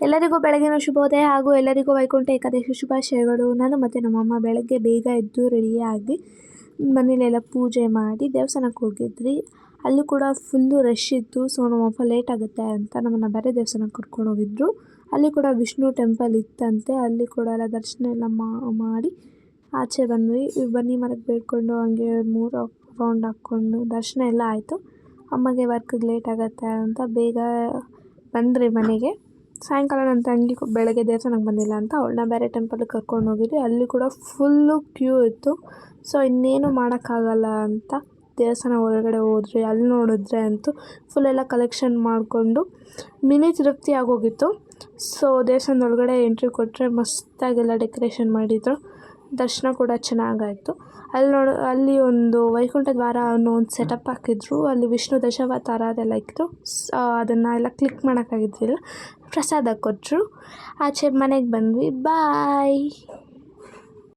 ಎಲ್ಲರಿಗೂ ಬೆಳಗಿನ ಶುಭೋದಯ ಹಾಗೂ ಎಲ್ಲರಿಗೂ ವೈಕುಂಠ ಏಕಾದಶಿ ಶುಭಾಶಯಗಳು. ನಾನು ಮತ್ತು ನಮ್ಮಮ್ಮ ಬೆಳಗ್ಗೆ ಬೇಗ ಎದ್ದು ರೆಡಿಯಾಗಿ ಮನೇಲೆಲ್ಲ ಪೂಜೆ ಮಾಡಿ ದೇವಸ್ಥಾನಕ್ಕೆ ಹೋಗಿದ್ವಿ. ಅಲ್ಲಿ ಕೂಡ ಫುಲ್ಲು ರಶ್ ಇತ್ತು. ಸೊ ನಮ್ಮಪ್ಪ ಲೇಟ್ ಆಗುತ್ತೆ ಅಂತ ನಮ್ಮನ್ನು ಬೇರೆ ದೇವಸ್ಥಾನಕ್ಕೆ ಕರ್ಕೊಂಡು ಹೋಗಿದ್ರು. ಅಲ್ಲಿ ಕೂಡ ವಿಷ್ಣು ಟೆಂಪಲ್ ಇತ್ತಂತೆ. ಅಲ್ಲಿ ಕೂಡ ಎಲ್ಲ ದರ್ಶನ ಎಲ್ಲ ಮಾಡಿ ಆಚೆ ಬಂದ್ವಿ. ಬನ್ನಿ ಮರಕ್ಕೆ ಬೇಡ್ಕೊಂಡು ಹಂಗೆ 3 ರೌಂಡ್ ಹಾಕ್ಕೊಂಡು ದರ್ಶನ ಎಲ್ಲ ಆಯಿತು. ಅಮ್ಮಗೆ ವರ್ಕ್ಗೆ ಲೇಟ್ ಆಗುತ್ತೆ ಅಂತ ಬೇಗ ಬಂದ್ರಿ ಮನೆಗೆ. ಸಾಯಂಕಾಲ ನನ್ನ ತಂಗಿ ಬೆಳಗ್ಗೆ ದೇವಸ್ಥಾನಕ್ಕೆ ಬಂದಿಲ್ಲ ಅಂತ ಅವಳನ್ನ ಬೇರೆ ಟೆಂಪಲ್ಗೆ ಕರ್ಕೊಂಡು ಹೋಗಿದ್ವಿ. ಅಲ್ಲಿ ಕೂಡ ಫುಲ್ಲು ಕ್ಯೂ ಇತ್ತು. ಸೊ ಇನ್ನೇನು ಮಾಡೋಕ್ಕಾಗಲ್ಲ ಅಂತ ದೇವಸ್ಥಾನ ಒಳಗಡೆ ಹೋದ್ರಿ. ಅಲ್ಲಿ ನೋಡಿದ್ರೆ ಅಂತೂ ಫುಲ್ಲೆಲ್ಲ ಕಲೆಕ್ಷನ್ ಮಾಡಿಕೊಂಡು ಮಿನಿ ತೃಪ್ತಿ ಆಗೋಗಿತ್ತು. ಸೊ ದೇವಸ್ಥಾನದ ಒಳಗಡೆ ಎಂಟ್ರಿ ಕೊಟ್ಟರೆ ಮಸ್ತಾಗೆಲ್ಲ ಡೆಕೋರೇಷನ್ ಮಾಡಿದರು. ದರ್ಶನ ಕೂಡ ಚೆನ್ನಾಗಾಯಿತು. ಅಲ್ಲಿ ಒಂದು ವೈಕುಂಠ ದ್ವಾರ ಅನ್ನೋ ಒಂದು ಸೆಟಪ್ ಹಾಕಿದ್ರು. ಅಲ್ಲಿ ವಿಷ್ಣು ದಶಾವತಾರ ಅದೆಲ್ಲ ಇತ್ತು. ಅದನ್ನು ಎಲ್ಲ ಕ್ಲಿಕ್ ಮಾಡೋಕ್ಕಾಗಿದ್ದಿಲ್ಲ. ಪ್ರಸಾದ ಕೊಟ್ಟರು. ಆಚೆ ಮನೆಗೆ ಬಂದ್ವಿ. ಬಾಯ್.